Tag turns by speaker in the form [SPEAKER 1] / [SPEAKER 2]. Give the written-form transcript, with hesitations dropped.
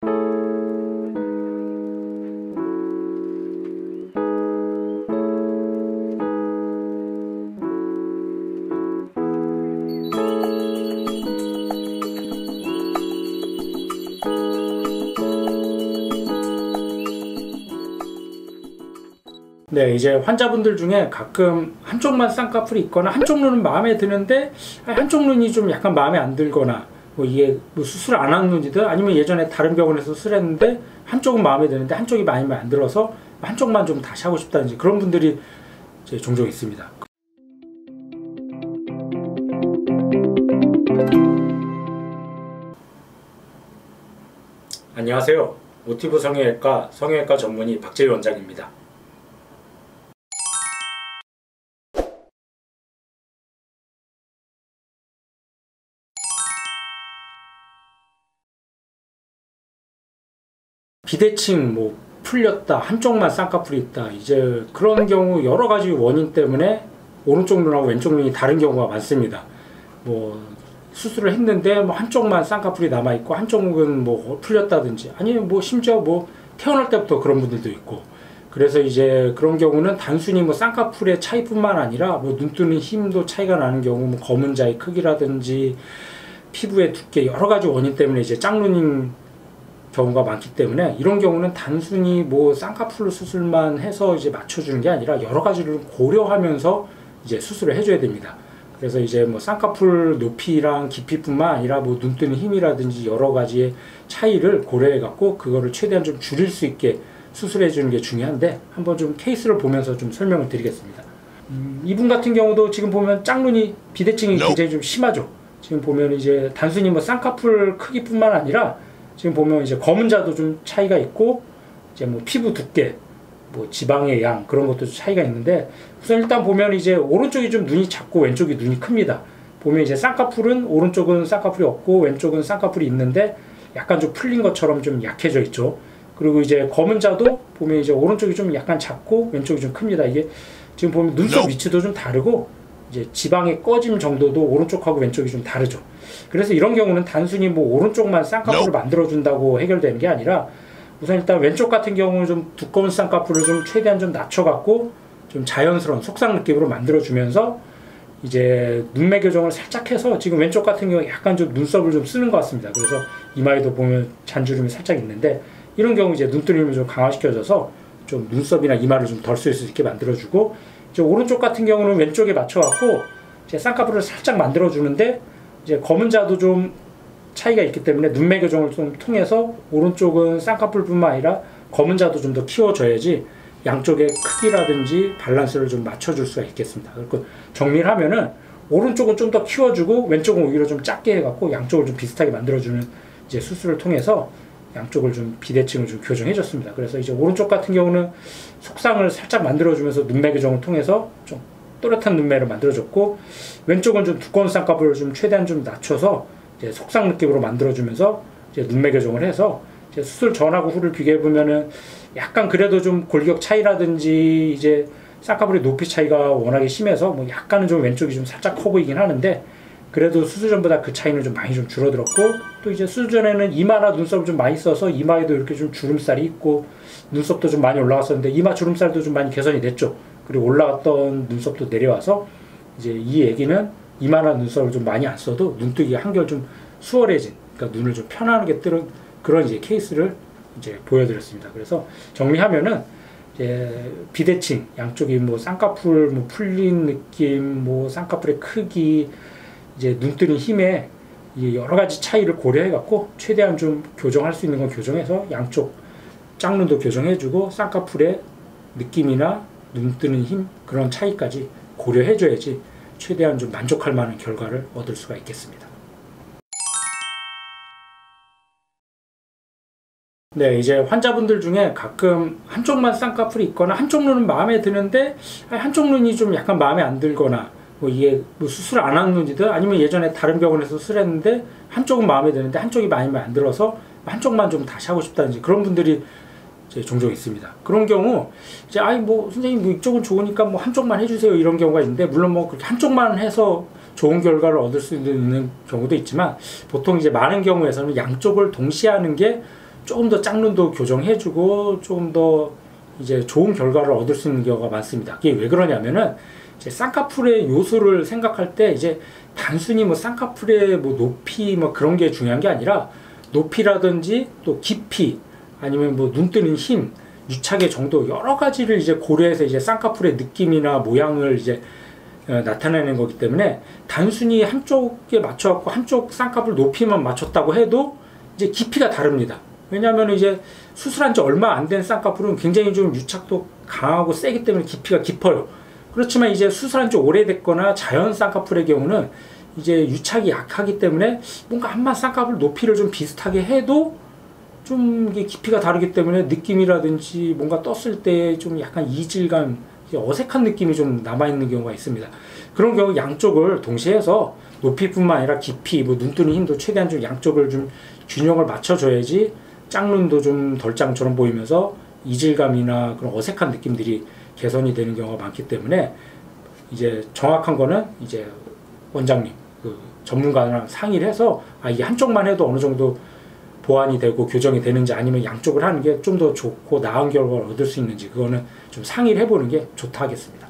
[SPEAKER 1] 네, 이제 환자분들 중에 가끔 한쪽만 쌍꺼풀이 있거나 한쪽 눈은 마음에 드는데 한쪽 눈이 좀 약간 마음에 안 들거나 뭐 이게 뭐 수술 안 한 눈이든 아니면 예전에 다른 병원에서 수술했는데 한쪽은 마음에 드는데 한쪽이 마음에 안 들어서 한쪽만 좀 다시 하고 싶다든지 그런 분들이 이제 종종 있습니다. 안녕하세요. 모티브 성형외과 전문의 박재희 원장입니다. 비대칭, 뭐 풀렸다, 한쪽만 쌍꺼풀이 있다, 이제 그런 경우 여러 가지 원인 때문에 오른쪽 눈하고 왼쪽 눈이 다른 경우가 많습니다. 뭐 수술을 했는데 뭐 한쪽만 쌍꺼풀이 남아 있고 한쪽은 뭐 풀렸다든지 아니면 뭐 심지어 뭐 태어날 때부터 그런 분들도 있고, 그래서 이제 그런 경우는 단순히 뭐 쌍꺼풀의 차이뿐만 아니라 뭐 눈뜨는 힘도 차이가 나는 경우, 뭐 검은 자의 크기라든지 피부의 두께, 여러 가지 원인 때문에 이제 짝눈인 경우가 많기 때문에 이런 경우는 단순히 뭐 쌍꺼풀 수술만 해서 이제 맞춰주는 게 아니라 여러 가지를 고려하면서 이제 수술을 해줘야 됩니다. 그래서 이제 뭐 쌍꺼풀 높이랑 깊이뿐만 아니라 뭐 눈뜨는 힘이라든지 여러 가지의 차이를 고려해 갖고 그거를 최대한 좀 줄일 수 있게 수술해 주는 게 중요한데, 한번 좀 케이스를 보면서 좀 설명을 드리겠습니다. 이분 같은 경우도 지금 보면 짝눈이 비대칭이 굉장히 좀 심하죠. 지금 보면 이제 단순히 뭐 쌍꺼풀 크기뿐만 아니라 지금 보면 이제 검은 자도 좀 차이가 있고, 이제 뭐 피부 두께, 뭐 지방의 양, 그런 것도 차이가 있는데, 우선 일단 보면 이제 오른쪽이 좀 눈이 작고 왼쪽이 눈이 큽니다. 보면 이제 쌍꺼풀은 오른쪽은 쌍꺼풀이 없고 왼쪽은 쌍꺼풀이 있는데 약간 좀 풀린 것처럼 좀 약해져 있죠. 그리고 이제 검은 자도 보면 이제 오른쪽이 좀 약간 작고 왼쪽이 좀 큽니다. 이게 지금 보면 눈썹 위치도 좀 다르고 이제 지방의 꺼짐 정도도 오른쪽하고 왼쪽이 좀 다르죠. 그래서 이런 경우는 단순히 뭐 오른쪽만 쌍꺼풀을 만들어준다고 해결되는 게 아니라, 우선 일단 왼쪽 같은 경우는 좀 두꺼운 쌍꺼풀을 좀 최대한 좀 낮춰갖고 좀 자연스러운 속상 느낌으로 만들어주면서 이제 눈매 교정을 살짝 해서, 지금 왼쪽 같은 경우 약간 좀 눈썹을 좀 쓰는 것 같습니다. 그래서 이마에도 보면 잔주름이 살짝 있는데, 이런 경우 이제 눈뜨림을 좀 강화시켜줘서 좀 눈썹이나 이마를 좀 덜 쓸 수 있게 만들어주고, 이제 오른쪽 같은 경우는 왼쪽에 맞춰갖고 이제 쌍꺼풀을 살짝 만들어주는데, 이제 검은 자도 좀 차이가 있기 때문에 눈매 교정을 좀 통해서 오른쪽은 쌍꺼풀뿐만 아니라 검은 자도 좀 더 키워줘야지 양쪽의 크기라든지 밸런스를 좀 맞춰줄 수가 있겠습니다. 그리고 정리를 하면은 오른쪽은 좀 더 키워주고 왼쪽은 오히려 좀 작게 해갖고 양쪽을 좀 비슷하게 만들어주는 이제 수술을 통해서 양쪽을 좀 비대칭을 좀 교정해줬습니다. 그래서 이제 오른쪽 같은 경우는 속상을 살짝 만들어주면서 눈매 교정을 통해서 좀 또렷한 눈매를 만들어줬고, 왼쪽은 좀 두꺼운 쌍꺼풀을 좀 최대한 좀 낮춰서 이제 속상 느낌으로 만들어주면서 이제 눈매 교정을 해서 이제 수술 전하고 후를 비교해보면은 약간 그래도 좀 골격 차이라든지 이제 쌍꺼풀의 높이 차이가 워낙에 심해서 뭐 약간은 좀 왼쪽이 좀 살짝 커 보이긴 하는데, 그래도 수술 전보다 그 차이는 좀 많이 좀 줄어들었고, 또 이제 수술 전에는 이마나 눈썹을 좀 많이 써서 이마에도 이렇게 좀 주름살이 있고 눈썹도 좀 많이 올라갔었는데 이마 주름살도 좀 많이 개선이 됐죠. 그리고 올라갔던 눈썹도 내려와서 이제 이 애기는 이마나 눈썹을 좀 많이 안 써도 눈뜨기가 한결 좀 수월해진, 그러니까 눈을 좀 편안하게 뜨는 그런 이제 케이스를 이제 보여드렸습니다. 그래서 정리하면은 이제 비대칭, 양쪽이 뭐 쌍꺼풀 뭐 풀린 느낌, 뭐 쌍꺼풀의 크기, 이제 눈뜨는 힘에 여러 가지 차이를 고려해 갖고 최대한 좀 교정할 수 있는 건 교정해서 양쪽 짝눈도 교정해주고 쌍꺼풀의 느낌이나 눈뜨는 힘, 그런 차이까지 고려해줘야지 최대한 좀 만족할 만한 결과를 얻을 수가 있겠습니다. 네, 이제 환자분들 중에 가끔 한쪽만 쌍꺼풀이 있거나 한쪽 눈은 마음에 드는데 한쪽 눈이 좀 약간 마음에 안 들거나, 뭐 이게 뭐 수술 안 한 눈이든 아니면 예전에 다른 병원에서 수술했는데 한쪽은 마음에 드는데 한쪽이 마음에 안 들어서 한쪽만 좀 다시 하고 싶다든지 그런 분들이 이제 종종 있습니다. 그런 경우 이제 아니 뭐 선생님 뭐 이쪽은 좋으니까 뭐 한쪽만 해주세요, 이런 경우가 있는데, 물론 뭐 그렇게 한쪽만 해서 좋은 결과를 얻을 수 있는 경우도 있지만 보통 이제 많은 경우에서는 양쪽을 동시에 하는 게 조금 더 짝눈도 교정해주고 조금 더 이제 좋은 결과를 얻을 수 있는 경우가 많습니다. 이게 왜 그러냐면은 이제 쌍꺼풀의 요소를 생각할 때 이제 단순히 뭐 쌍꺼풀의 뭐 높이 뭐 그런 게 중요한 게 아니라 높이라든지 또 깊이 아니면 뭐 눈 뜨는 힘, 유착의 정도 여러 가지를 이제 고려해서 이제 쌍꺼풀의 느낌이나 모양을 이제 나타내는 거기 때문에 단순히 한쪽에 맞춰갖고 한쪽 쌍꺼풀 높이만 맞췄다고 해도 이제 깊이가 다릅니다. 왜냐하면 이제 수술한 지 얼마 안 된 쌍꺼풀은 굉장히 좀 유착도 강하고 세기 때문에 깊이가 깊어요. 그렇지만 이제 수술한 지 오래됐거나 자연 쌍꺼풀의 경우는 이제 유착이 약하기 때문에 뭔가 한번 쌍꺼풀 높이를 좀 비슷하게 해도 좀 이게 깊이가 다르기 때문에 느낌이라든지 뭔가 떴을 때 좀 약간 이질감, 어색한 느낌이 좀 남아있는 경우가 있습니다. 그런 경우 양쪽을 동시에 해서 높이뿐만 아니라 깊이, 뭐 눈 뜨는 힘도 최대한 좀 양쪽을 좀 균형을 맞춰줘야지 짝눈도 좀 덜 짱처럼 보이면서 이질감이나 그런 어색한 느낌들이 개선이 되는 경우가 많기 때문에 이제 정확한 거는 이제 원장님, 그 전문가랑 상의를 해서 이게 한쪽만 해도 어느 정도 보완이 되고 교정이 되는지 아니면 양쪽을 하는 게 좀 더 좋고 나은 결과를 얻을 수 있는지 그거는 좀 상의를 해보는 게 좋다 하겠습니다.